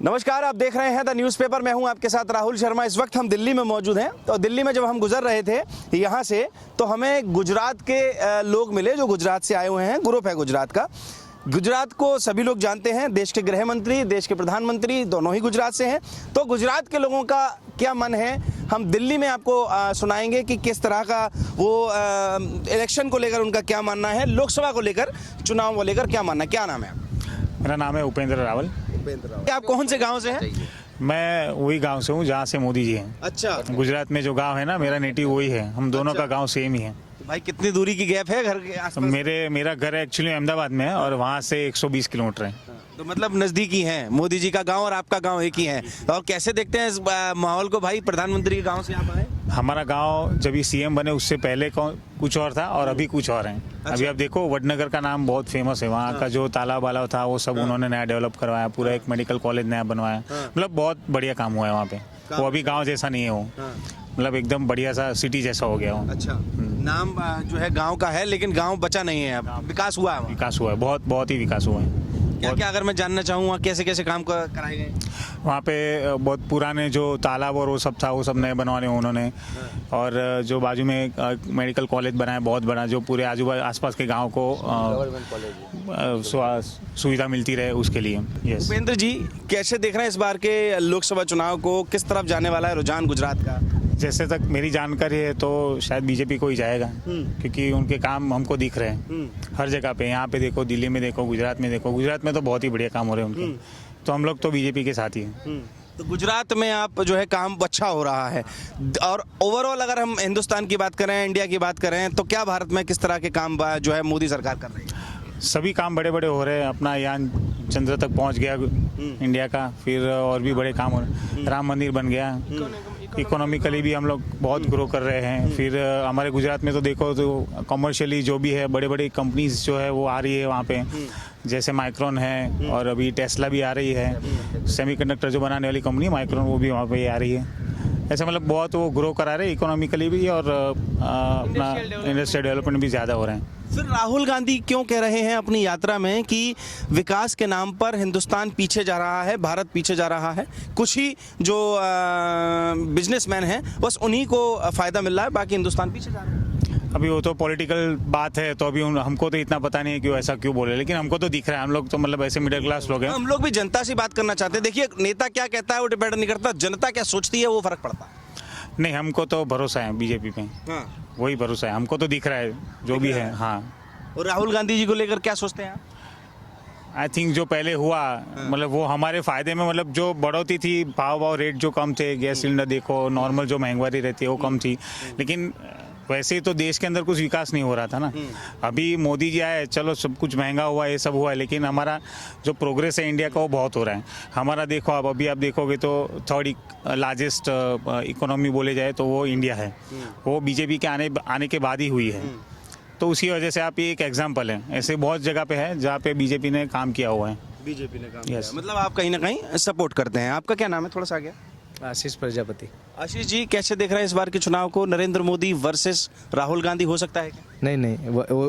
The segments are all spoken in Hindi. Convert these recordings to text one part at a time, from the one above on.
नमस्कार, आप देख रहे हैं द न्यूज़पेपर। मैं हूं आपके साथ राहुल शर्मा। इस वक्त हम दिल्ली में मौजूद हैं। तो दिल्ली में जब हम गुजर रहे थे यहाँ से तो हमें गुजरात के लोग मिले जो गुजरात से आए हुए हैं। ग्रुप है गुजरात का। गुजरात को सभी लोग जानते हैं, देश के गृह मंत्री, देश के प्रधानमंत्री दोनों ही गुजरात से हैं। तो गुजरात के लोगों का क्या मन है हम दिल्ली में आपको सुनाएंगे कि किस तरह का वो इलेक्शन को लेकर उनका क्या मानना है, लोकसभा को लेकर, चुनाव को लेकर क्या मानना है। क्या नाम है? मेरा नाम है उपेंद्र रावल। आप कौन से गांव से हैं? मैं वही गांव से हूँ जहाँ से मोदी जी हैं। अच्छा, गुजरात में जो गांव है ना, मेरा नेटिव वही है। हम दोनों का गांव सेम ही है। भाई कितनी दूरी की गैप है घर के आसपास? मेरा घर एक्चुअली अहमदाबाद में है और वहाँ से 120 किलोमीटर है। तो मतलब नजदीकी हैं। मोदी जी का गांव और आपका गांव एक ही है। और कैसे देखते हैं इस माहौल को भाई? प्रधानमंत्री के गांव से आप आए। हमारा गांव जब ये सीएम बने उससे पहले कुछ और था और अभी कुछ और है। अभी आप देखो, वडनगर का नाम बहुत फेमस है। वहाँ का जो तालाब वाला था वो सब उन्होंने नया डेवलप करवाया। पूरा एक मेडिकल कॉलेज नया बनवाया। मतलब बहुत बढ़िया काम हुआ है वहाँ पे। वो अभी गाँव जैसा नहीं है वो, मतलब एकदम बढ़िया सा सिटी जैसा हो गया वो। अच्छा, नाम जो है गांव का है लेकिन गांव बचा नहीं है। अब विकास हुआ है? विकास हुआ है, बहुत ही विकास हुआ है। क्या क्या अगर मैं जानना चाहूँगा कैसे कैसे काम कराए गए? वहाँ पे बहुत पुराने जो तालाब और वो सब था वो सब नए बनवाने उन्होंने। और जो बाजू में एक मेडिकल कॉलेज बनाया बहुत बड़ा, जो पूरे आसपास के गांव को सुविधा मिलती रहे उसके लिए। यस। उपेंद्र जी, कैसे देख रहे हैं इस बार के लोकसभा चुनाव को? किस तरफ जाने वाला है रुझान गुजरात का? जैसे तक मेरी जानकारी है तो शायद बीजेपी को ही जाएगा, क्योंकि उनके काम हमको दिख रहे हैं हर जगह पे। यहाँ पे देखो, दिल्ली में देखो, गुजरात में देखो। गुजरात में तो बहुत ही बढ़िया काम हो रहे हैं उनके। तो हम लोग तो बीजेपी के साथ ही हैं। तो गुजरात में आप जो है काम अच्छा हो रहा है। और ओवरऑल अगर हम हिंदुस्तान की बात करें, इंडिया की बात करें, तो क्या भारत में किस तरह के काम जो है मोदी सरकार कर रही है? सभी काम बड़े बड़े हो रहे हैं। अपना यान चंद्र तक पहुंच गया इंडिया का। फिर और भी बड़े काम हो रहे। राम मंदिर बन गया। इकोनॉमिकली भी हम लोग बहुत ग्रो कर रहे हैं। फिर हमारे गुजरात में तो देखो तो कमर्शियली जो भी है, बड़े बड़े कंपनीज जो है वो आ रही है वहाँ पे। जैसे माइक्रोन है और अभी टेस्ला भी आ रही है। सेमीकंडक्टर जो बनाने वाली कंपनी माइक्रोन, वो भी वहाँ पे आ रही है। ऐसे मतलब बहुत वो ग्रो करा रहे हैं इकोनॉमिकली भी, और अपना इंडस्ट्रियल डेवलपमेंट भी ज़्यादा हो रहे हैं। फिर राहुल गांधी क्यों कह रहे हैं अपनी यात्रा में कि विकास के नाम पर हिंदुस्तान पीछे जा रहा है, भारत पीछे जा रहा है? कुछ ही जो बिजनेसमैन हैं बस उन्हीं को फ़ायदा मिल रहा है, बाकी हिंदुस्तान पीछे जा रहा है। अभी वो तो पॉलिटिकल बात है, तो अभी हमको तो इतना पता नहीं है कि वो ऐसा क्यों बोले, लेकिन हमको तो दिख रहा है। हम लोग तो मतलब ऐसे मिडिल क्लास लोग हैं। हम लोग भी जनता से बात करना चाहते हैं। देखिए, नेता क्या कहता है वो डिपेंड नहीं करता, जनता क्या सोचती है वो फर्क पड़ता है। नहीं, हमको तो भरोसा है बीजेपी पे। वही भरोसा है, हमको तो दिख रहा है जो भी है। हाँ। और राहुल गांधी जी को लेकर क्या सोचते हैं आप? आई थिंक जो पहले हुआ मतलब वो हमारे फायदे में, मतलब जो बढ़ोतरी थी, भाव रेट जो कम थे, गैस सिलेंडर देखो, नॉर्मल जो महंगाई रहती है वो कम थी। लेकिन वैसे ही तो देश के अंदर कुछ विकास नहीं हो रहा था ना। अभी मोदी जी आए, चलो सब कुछ महंगा हुआ, ये सब हुआ, लेकिन हमारा जो प्रोग्रेस है इंडिया का वो बहुत हो रहा है। हमारा देखो, अभी आप देखोगे तो थर्ड लार्जेस्ट इकोनॉमी बोले जाए तो वो इंडिया है। वो बीजेपी के आने के बाद ही हुई है। तो उसी वजह से आप ये एक एग्जाम्पल है। ऐसे बहुत जगह पे है जहाँ पे बीजेपी ने काम किया हुआ है। बीजेपी ने काम किया, मतलब आप कहीं ना कहीं सपोर्ट करते हैं। आपका क्या नाम है? थोड़ा सा आगे। आशीष प्रजापति। आशीष जी, कैसे देख रहे हैं इस बार के चुनाव को? नरेंद्र मोदी वर्सेस राहुल गांधी हो सकता है क्या? नहीं,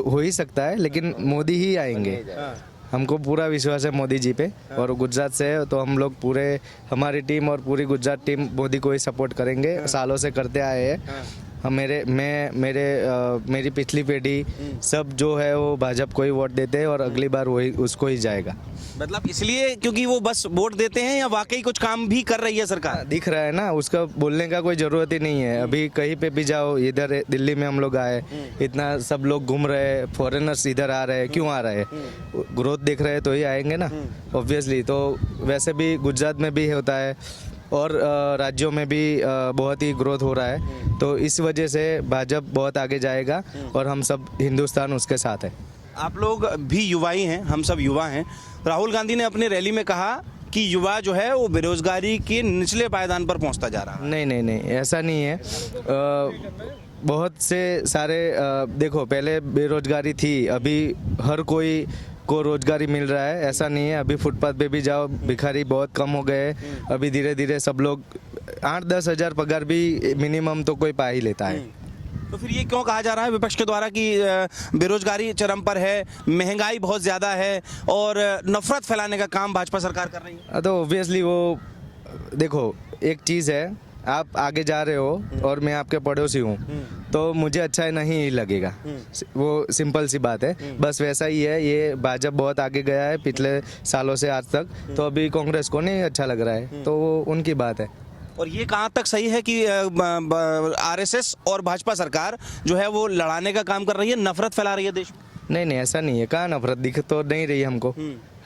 हो ही सकता है, लेकिन मोदी ही आएंगे। हमको पूरा विश्वास है मोदी जी पे। और गुजरात से है तो हम लोग पूरे, हमारी टीम और पूरी गुजरात टीम मोदी को ही सपोर्ट करेंगे। सालों से करते आए हैं हम। मेरी पिछली पीढ़ी सब जो है वो भाजपा को ही वोट देते हैं और अगली बार वही उसको ही जाएगा। मतलब इसलिए क्योंकि वो बस वोट देते हैं या वाकई कुछ काम भी कर रही है सरकार? दिख रहा है ना, उसका बोलने का कोई ज़रूरत ही नहीं है। अभी कहीं पे भी जाओ, इधर दिल्ली में हम लोग आए, इतना सब लोग घूम रहे हैं, फॉरेनर्स इधर आ रहे हैं। क्यों आ रहे हैं? ग्रोथ देख रहे हैं तो ही आएंगे ना, ऑब्वियसली। तो वैसे भी गुजरात में भी होता है और राज्यों में भी बहुत ही ग्रोथ हो रहा है। तो इस वजह से भाजपा बहुत आगे जाएगा और हम सब हिंदुस्तान उसके साथ है। आप लोग भी युवा ही हैं, हम सब युवा हैं। राहुल गांधी ने अपनी रैली में कहा कि युवा जो है वो बेरोजगारी के निचले पायदान पर पहुंचता जा रहा है। नहीं, ऐसा नहीं है। बहुत से सारे देखो, पहले बेरोजगारी थी, अभी हर कोई को रोजगारी मिल रहा है। ऐसा नहीं है। अभी फुटपाथ पे भी जाओ, भिखारी बहुत कम हो गए। अभी धीरे धीरे सब लोग 8-10 हज़ार पगार भी मिनिमम तो कोई पा ही लेता है। तो फिर ये क्यों कहा जा रहा है विपक्ष के द्वारा कि बेरोजगारी चरम पर है, महंगाई बहुत ज्यादा है और नफरत फैलाने का काम भाजपा सरकार कर रही है? तो ऑब्वियसली वो देखो, एक चीज़ है, आप आगे जा रहे हो और मैं आपके पड़ोसी हूँ तो मुझे अच्छा नहीं लगेगा, वो सिंपल सी बात है। बस वैसा ही है, ये भाजपा बहुत आगे गया है पिछले सालों से आज तक, तो अभी कांग्रेस को नहीं अच्छा लग रहा है, तो वो उनकी बात है। और ये कहाँ तक सही है कि आरएसएस और भाजपा सरकार जो है वो लड़ाने का काम कर रही है, नफरत फैला रही है देश में? नहीं नहीं, ऐसा नहीं है, कहाँ नफरत दिख तो नहीं रही हमको,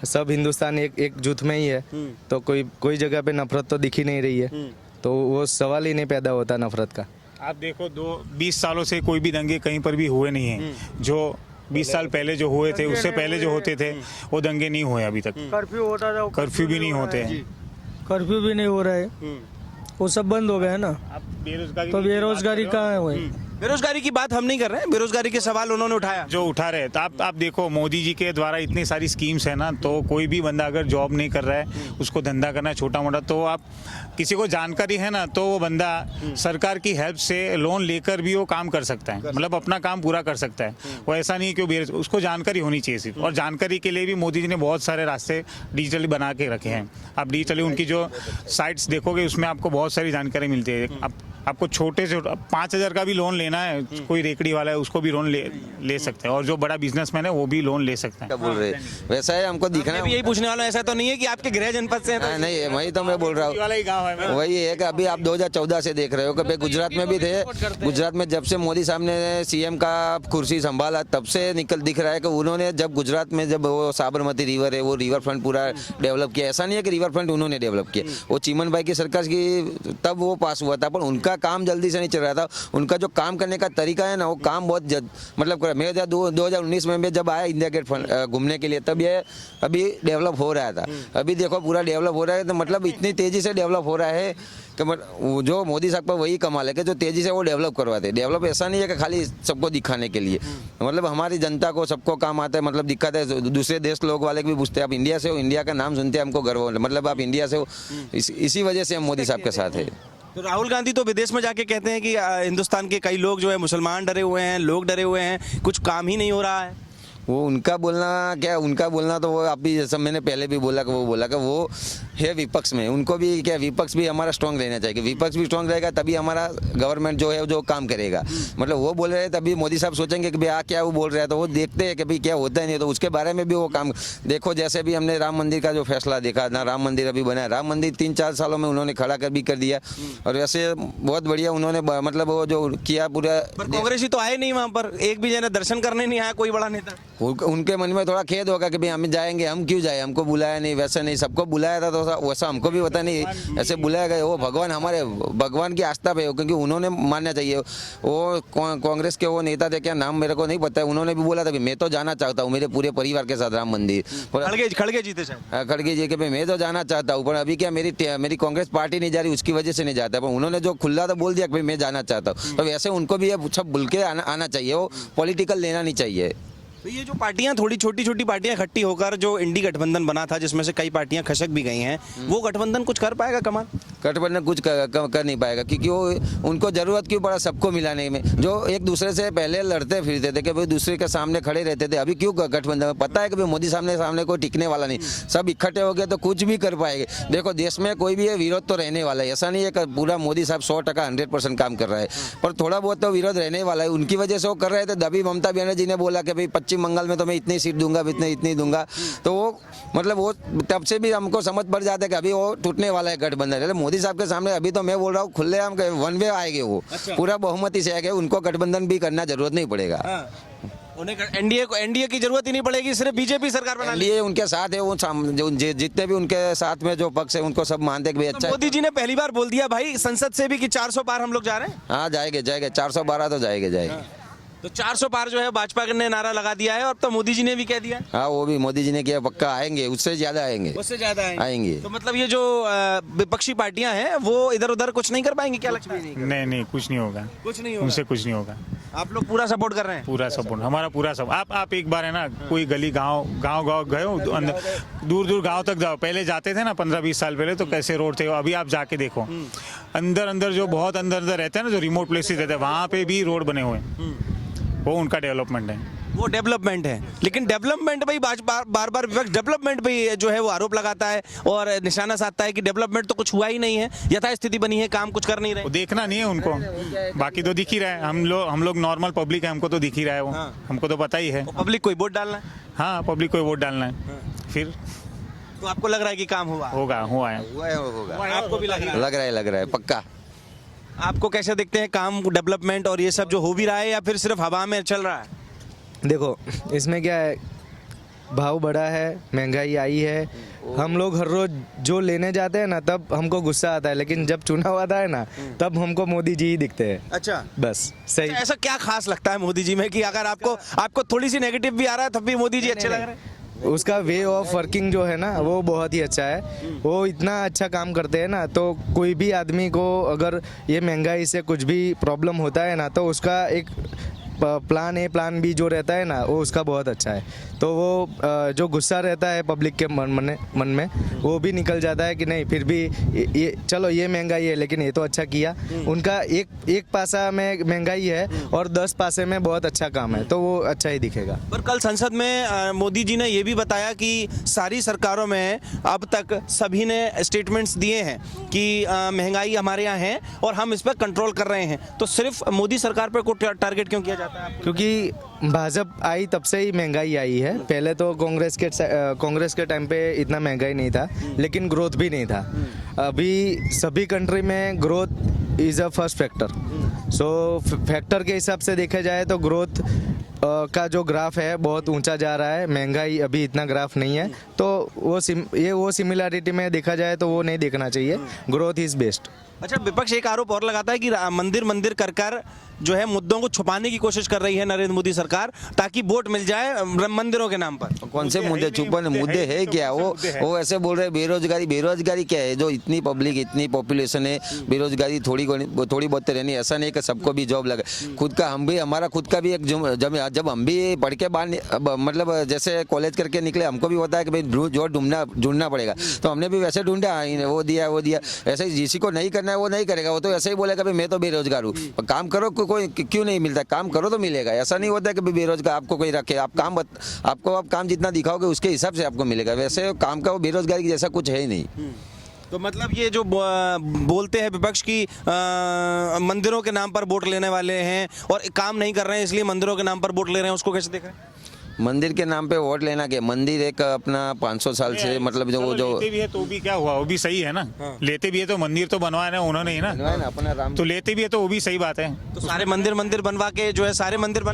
सब हिंदुस्तान एक जुट में ही है, तो कोई जगह पे नफरत तो दिख ही नहीं रही है, तो वो सवाल ही नहीं पैदा होता नफरत का। आप देखो 20 सालों से कोई भी दंगे कहीं पर भी हुए नहीं हैं। जो 20 साल पहले जो हुए थे, उससे पहले जो होते थे वो दंगे नहीं हुए अभी तक। कर्फ्यू होता था, कर्फ्यू भी नहीं होते हैं। कर्फ्यू भी नहीं हो रहा है, वो सब बंद हो गया है ना। अब बेरोजगारी तो बेरोजगारी कहाँ है वही? बेरोजगारी की बात हम नहीं कर रहे हैं, बेरोजगारी के सवाल उन्होंने उठाया। जो उठा रहे हैं, तो आप देखो मोदी जी के द्वारा इतनी सारी स्कीम्स है ना, तो कोई भी बंदा अगर जॉब नहीं कर रहा है, उसको धंधा करना है छोटा मोटा, तो आप किसी को जानकारी है ना, तो वो बंदा सरकार की हेल्प से लोन लेकर भी वो काम कर सकता है, मतलब अपना काम पूरा कर सकता है। वो ऐसा नहीं है कि उसको जानकारी होनी चाहिए सिर्फ, और जानकारी के लिए भी मोदी जी ने बहुत सारे रास्ते डिजिटली बना के रखे हैं। आप डिजिटली उनकी जो साइट्स देखोगे उसमें आपको बहुत सारी जानकारी मिलती है। आपको छोटे से 5,000 का भी लोन लेना है, कोई रेकड़ी वाला है उसको भी लोन ले सकते हैं, और जो बड़ा बिजनेसमैन है वो भी लोन ले सकते हैं। क्या बोल रहे वैसा है, हमको दिखना मैं भी यही पूछने वाला हूं, ऐसा तो नहीं है कि आपके गृह जनपद से हैं तो? नहीं, वही तो मैं बोल रहा हूँ, वही है कि अभी आप 2014 से देख रहे हो कि भाई गुजरात में भी थे। गुजरात में जब से मोदी साहब ने सीएम का कुर्सी संभाला तब से दिख रहा है कि उन्होंने जब गुजरात में जब वो साबरमती रिवर है, वो रिवर फ्रंट पूरा डेवलप किया। ऐसा नहीं है कि रिवर फ्रंट उन्होंने डेवलप किया, वो चिमन भाई की सरकार की तब वो पास हुआ था, पर उनका काम जल्दी से नहीं चल रहा था। उनका जो काम करने का तरीका है ना, वो काम बहुत मतलब मैं 2019 में जब आया इंडिया गेट घूमने के लिए, तब ये अभी डेवलप हो रहा था। अभी देखो पूरा डेवलप हो रहा है, तो मतलब इतनी तेजी से डेवलप हो रहा है कि जो मोदी साहब का वही कमाल है कि जो तेजी से वो डेवलप करवाते। डेवलप ऐसा नहीं है कि खाली सबको दिखाने के लिए, मतलब हमारी जनता को सबको काम आता है, मतलब दिक्कत है। दूसरे देश लोग वाले भी पूछते हैं आप इंडिया से हो, इंडिया का नाम सुनते हैं हमको गर्व हो, मतलब आप इंडिया से हो। इसी वजह से हम मोदी साहब के साथ है। तो राहुल गांधी तो विदेश में जाके कहते हैं कि हिंदुस्तान के कई लोग जो है मुसलमान डरे हुए हैं, लोग डरे हुए हैं, कुछ काम ही नहीं हो रहा है। वो उनका बोलना तो वो आप भी जैसा मैंने पहले भी बोला कि वो बोला कि वो है विपक्ष में, उनको भी क्या विपक्ष भी हमारा स्ट्रांग रहना चाहिए। विपक्ष भी स्ट्रांग रहेगा तभी हमारा गवर्नमेंट जो है जो काम करेगा। मतलब वो बोल रहे हैं तभी मोदी साहब सोचेंगे कि भैया क्या वो बोल रहा है, तो वो देखते हैं कि भाई क्या होता है, नहीं तो उसके बारे में भी वो काम देखो। जैसे भी हमने राम मंदिर का जो फैसला देखा ना, राम मंदिर अभी बना है, राम मंदिर 3-4 सालों में उन्होंने खड़ा कर दिया, और वैसे बहुत बढ़िया उन्होंने मतलब वो जो किया पूरा। कांग्रेसी तो आए नहीं वहाँ पर, एक भी जने दर्शन करने नहीं आया कोई बड़ा नेता। उनके मन में थोड़ा खेद होगा कि भाई हम जाएंगे, हम क्यों जाए, हमको बुलाया नहीं। वैसा नहीं, सबको बुलाया था, तो वैसा हमको भी पता नहीं ऐसे बुलाया गया। वो भगवान, हमारे भगवान की आस्था पे हो, क्योंकि उन्होंने मानना चाहिए। वो कांग्रेस के वो नेता थे, क्या नाम मेरे को नहीं पता है, उन्होंने भी बोला था कि मैं तो जाना चाहता हूँ मेरे पूरे परिवार के साथ राम मंदिर। खड़गे जीते शायद, खड़गे जी के भाई मैं तो जाना चाहता हूँ, पर अभी क्या मेरी कांग्रेस पार्टी नहीं जा रही, उसकी वजह से नहीं जाता। पर उन्होंने जो खुला तो बोल दिया कि भाई मैं जाना चाहता हूँ, तो वैसे उनको भी ये सब भूल के आना चाहिए, वो पॉलिटिकल लेना नहीं चाहिए। तो ये जो पार्टियां थोड़ी छोटी पार्टियां इकट्ठी होकर जो इंडी गठबंधन बना था, जिसमें से कई पार्टियां खसक भी गई हैं, वो गठबंधन कुछ कर पाएगा कमाल? गठबंधन कुछ कर नहीं पाएगा, क्योंकि वो उनको जरूरत क्यों पड़ा सबको मिलाने में। जो एक दूसरे से पहले लड़ते फिरते थे कि भाई दूसरे के सामने खड़े रहते थे, अभी क्यों गठबंधन? पता है कि भाई मोदी सामने कोई टिकने वाला नहीं, सब इकट्ठे हो गए तो कुछ भी कर पाएंगे। देखो देश में कोई भी विरोध तो रहने वाला है, ऐसा नहीं है कि पूरा मोदी साहब 100% काम कर रहा है, पर थोड़ा बहुत तो विरोध रहने वाला है। उनकी वजह से वो कर रहे थे। तभी ममता बनर्जी ने बोला कि भाई पश्चिम बंगाल में तो मैं इतनी सीट दूंगा, इतनी दूंगा, तो वो मतलब वो तब से भी हमको समझ पड़ जाता है कि अभी वो टूटने वाला है गठबंधन। मोदी साहब के सामने अभी तो मैं बोल रहा हूँ खुलेआम वन वे आएंगे, वो पूरा बहुमती से आएंगे, उनको गठबंधन भी करना जरूरत नहीं पड़ेगा। उन्हें एनडीए की जरूरत ही नहीं पड़ेगी, सिर्फ बीजेपी सरकार बना लिए उनके साथ है। वो जितने भी उनके साथ में जो पक्ष है उनको सब मानते हैं कि अच्छा। मोदी जी ने पहली बार बोल दिया भाई संसद से भी कि 400 पार हम लोग जा रहे हैं। हाँ जाएंगे 412 तो जाएंगे। तो 400 पार जो है भाजपा ने नारा लगा दिया है और तो मोदी जी ने भी कह दिया हाँ वो भी मोदी जी ने किया, पक्का आएंगे, उससे ज्यादा आएंगे। उससे ज्यादा आएंगे। तो मतलब ये जो विपक्षी पार्टियां हैं वो इधर उधर कुछ नहीं कर पाएंगी, क्या लगता है? नहीं कुछ नहीं होगा, कुछ नहीं होगा। उनसे कुछ नहीं होगा। आप लोग पूरा सपोर्ट कर रहे हैं? पूरा सपोर्ट, हमारा पूरा सब। आप एक बार है ना कोई गली गांव गए हो, दूर गांव तक जाओ। पहले जाते थे ना 15-20 साल पहले तो कैसे रोड थे, अभी आप जाके देखो अंदर जो बहुत अंदर रहते हैं ना, जो रिमोट प्लेसेस रहते हैं वहाँ पे भी रोड बने हुए हैं, वो उनका डेवलपमेंट है। वो डेवलपमेंट है, लेकिन डेवलपमेंट पे ही बार बार विपक्ष डेवलपमेंट पे ही जो है वो आरोप लगाता है और निशाना साधता है कि डेवलपमेंट तो कुछ हुआ ही नहीं है, यथास्थिति बनी है, काम कुछ कर नहीं वो रहे। देखना नहीं है उनको, बाकी तो दिख ही रहा है। हम लोग नॉर्मल पब्लिक है, हमको तो दिख ही रहा है वो, हमको तो पता ही है। पब्लिक को वोट डालना है, हाँ पब्लिक को वोट डालना है, फिर तो आपको लग रहा है कि काम हुआ हुआ है। होगा, आपको भी लग रहा है पक्का। आपको कैसे देखते हैं काम, डेवलपमेंट और ये सब जो हो भी रहा है या फिर सिर्फ हवा में चल रहा है? देखो इसमें क्या है, भाव बढ़ा है, महंगाई आई है, हम लोग हर रोज जो लेने जाते हैं ना तब हमको गुस्सा आता है, लेकिन जब चुनाव आता है ना तब हमको मोदी जी ही दिखते हैं। अच्छा, बस सही। ऐसा क्या खास लगता है मोदी जी में कि अगर आपको थोड़ी सी नेगेटिव भी आ रहा है तब भी मोदी जी अच्छे लग रहे हैं? उसका वे ऑफ वर्किंग जो है ना वो बहुत ही अच्छा है, वो इतना अच्छा काम करते हैं ना, तो कोई भी आदमी को अगर ये महंगाई से कुछ भी प्रॉब्लम होता है ना तो उसका एक प्लान ए प्लान बी जो रहता है ना वो उसका बहुत अच्छा है। तो वो जो गुस्सा रहता है पब्लिक के मन में वो भी निकल जाता है कि नहीं फिर भी ये चलो ये महंगाई है लेकिन ये तो अच्छा किया। उनका एक पासा में महंगाई है और 10 पासे में बहुत अच्छा काम है, तो वो अच्छा ही दिखेगा। पर कल संसद में मोदी जी ने ये भी बताया कि सारी सरकारों में अब तक सभी ने स्टेटमेंट्स दिए हैं कि महंगाई हमारे यहाँ है और हम इस पर कंट्रोल कर रहे हैं, तो सिर्फ मोदी सरकार पर कोई टारगेट क्यों किया जाता है आपको? क्योंकि भाजपा आई तब से ही महंगाई आई है, पहले तो कांग्रेस के टाइम पे इतना महंगाई नहीं था लेकिन ग्रोथ भी नहीं था। अभी सभी कंट्री में growth is a first factor, so factor के हिसाब से देखा जाए तो ग्रोथ का जो ग्राफ है बहुत ऊंचा जा रहा है, महंगाई अभी इतना ग्राफ नहीं है, तो वो सिमिलरिटी में देखा जाए तो वो नहीं देखना चाहिए, ग्रोथ इज़ बेस्ट। अच्छा, विपक्ष एक आरोप और लगाता है कि मंदिर कर जो है मुद्दों को छुपाने की कोशिश कर रही है नरेंद्र मोदी सरकार ताकि वोट मिल जाए मंदिरों के नाम पर। कौन से मुद्दे छुपन मुद्दे है क्या? वो ऐसे बोल रहे बेरोजगारी क्या है? जो इतनी पब्लिक इतनी पॉपुलेशन है, बेरोजगारी थोड़ी बहुत रहनी, ऐसा नहीं कि सबको भी जॉब लगे। खुद का हमारा खुद का भी एक जब हम भी पढ़ के बाहर मतलब जैसे कॉलेज करके निकले हमको भी होता है कि भाई जॉब ढूंढना पड़ेगा, तो हमने भी वैसे ढूंढा, वो दिया। ऐसे जिसी को नहीं करना है वो नहीं करेगा, वो तो ऐसे ही बोलेगा भाई मैं तो बेरोजगार हूँ। काम करो, कोई क्यों नहीं मिलता? काम करो तो मिलेगा, ऐसा नहीं होता कि बेरोजगार आपको कोई रखे। आप काम जितना दिखाओगे उसके हिसाब से आपको मिलेगा, वैसे काम का वो बेरोजगारी की जैसा कुछ है ही नहीं। तो मतलब ये जो बोलते हैं विपक्ष की मंदिरों के नाम पर वोट लेने वाले हैं और काम नहीं कर रहे हैं इसलिए मंदिरों के नाम पर वोट ले रहे हैं, उसको कैसे देख रहे हैं? मंदिर के नाम पे वोट लेना के, मंदिर एक अपना 500 साल से मतलब जो लेते भी है तो भी क्या हुआ, वो भी सही है ना। लेते भी है तो मंदिर तो बनवाया ना उन्होंने ही ना, अपना राम, तो लेते भी है तो वो भी सही बात है। तो सारे मंदिर बनवा के जो है सारे मंदिर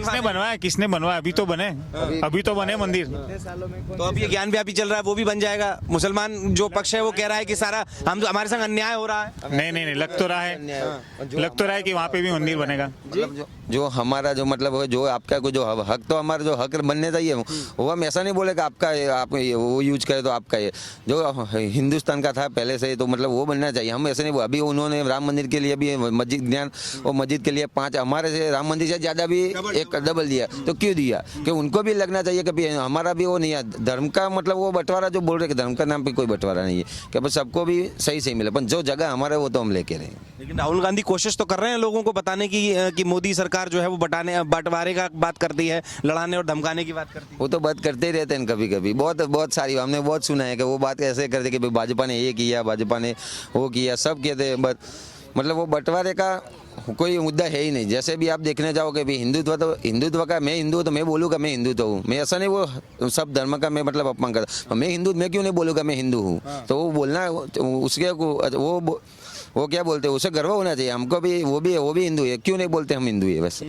किसने बनवाया? अभी तो बने मंदिर। तो अब ये ज्ञान व्यापी चल रहा है, वो भी बन जाएगा। मुसलमान जो पक्ष है वो कह रहा है कि सारा हमारे संग अन्याय हो रहा है। नहीं लग तो रहा है कि वहाँ पे भी मंदिर बनेगा। जो हमारा जो मतलब जो आपका जो हक, तो हमारा जो हक बनने चाहिए वो हम ऐसा नहीं बोले कि आपका आप वो यूज करे तो आपका ये जो हिंदुस्तान का था पहले से, तो मतलब वो बनना चाहिए। हम ऐसे नहीं, अभी उन्होंने राम मंदिर के लिए भी मस्जिद के लिए 5, हमारे से राम मंदिर से ज़्यादा भी एक डबल दिया, तो क्यों दिया? कि उनको भी लगना चाहिए कि हमारा भी वो नहीं है धर्म का, मतलब वो बंटवारा जो बोल रहे कि धर्म का नाम पे कोई बंटवारा नहीं है, कि बस सबको भी सही मिले, पर जो जगह हमारे वो तो हम लेके रहे। लेकिन राहुल गांधी कोशिश तो कर रहे हैं लोगों को बताने की कि मोदी सरकार जो है वो बंटवारे का बात करती है, लड़ाने और धमकाने की बात करती है। वो तो बात करते ही रहते हैं कभी बहुत सारी, हमने बहुत सुना है कि वो बात ऐसे करते कि भाजपा ने ये किया, भाजपा ने वो किया, सब कहते हैं, बट मतलब वो बंटवारे का कोई मुद्दा है ही नहीं। जैसे भी आप देखने जाओगे भी हिंदुत्व का, मैं हिंदू तो मैं बोलूँगा मैं हिंदुत्व हूँ, मैं ऐसा नहीं वो सब धर्म का मैं मतलब अपमान करता, मैं क्यों नहीं बोलूँगा मैं हिंदू हूँ? तो वो बोलना उसके वो क्या बोलते हैं, उसे गर्व होना चाहिए हमको भी, वो भी हिंदू है, क्यों नहीं बोलते हम हिंदू है? बस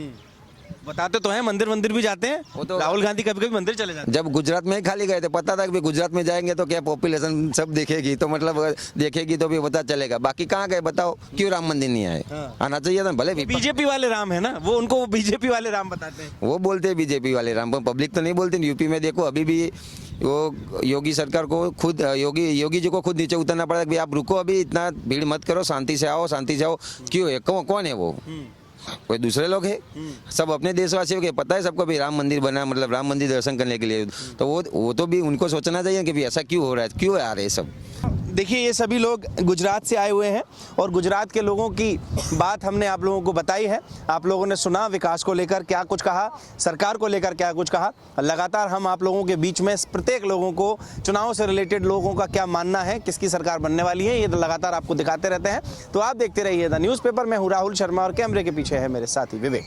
बताते तो हैं, मंदिर मंदिर भी जाते हैं, वो तो- राहुल गांधी कभी कभी मंदिर चले जाते जब गुजरात में ही खाली गए थे पता था कि भाई गुजरात में जाएंगे तो क्या पॉपुलेशन सब देखेगी, तो मतलब देखेगी तो भी पता चलेगा। बाकी कहाँ गए बताओ, क्यों राम मंदिर नहीं आए? आना चाहिए था भले हैं। विपक्ष- बीजेपी वाले राम है ना, वो उनको बीजेपी वाले राम बताते हैं। वो बोलते हैं बीजेपी वाले राम, पब्लिक तो नहीं बोलती। यूपी में देखो अभी भी वो योगी सरकार को खुद योगी जी को खुद नीचे उतरना पड़ा कि भाई आप रुको, अभी इतना भीड़ मत करो, शांति से आओ, शांति से आओ। क्यों है? कौन है वो? कोई दूसरे लोग है? सब अपने देशवासियों के पता है सबको भी राम मंदिर बना, मतलब राम मंदिर दर्शन करने के लिए, तो वो तो भी उनको सोचना चाहिए कि भाई ऐसा क्यों हो रहा है, क्यों आ रहे हैं सब। देखिए ये सभी लोग गुजरात से आए हुए हैं और गुजरात के लोगों की बात हमने आप लोगों को बताई है। आप लोगों ने सुना विकास को लेकर क्या कुछ कहा, सरकार को लेकर क्या कुछ कहा। लगातार हम आप लोगों के बीच में प्रत्येक लोगों को चुनाव से रिलेटेड लोगों का क्या मानना है, किसकी सरकार बनने वाली है, ये लगातार आपको दिखाते रहते हैं। तो आप देखते रहिए द न्यूज़पेपर। मैं हूँ राहुल शर्मा और कैमरे के पीछे है मेरे साथी विवेक।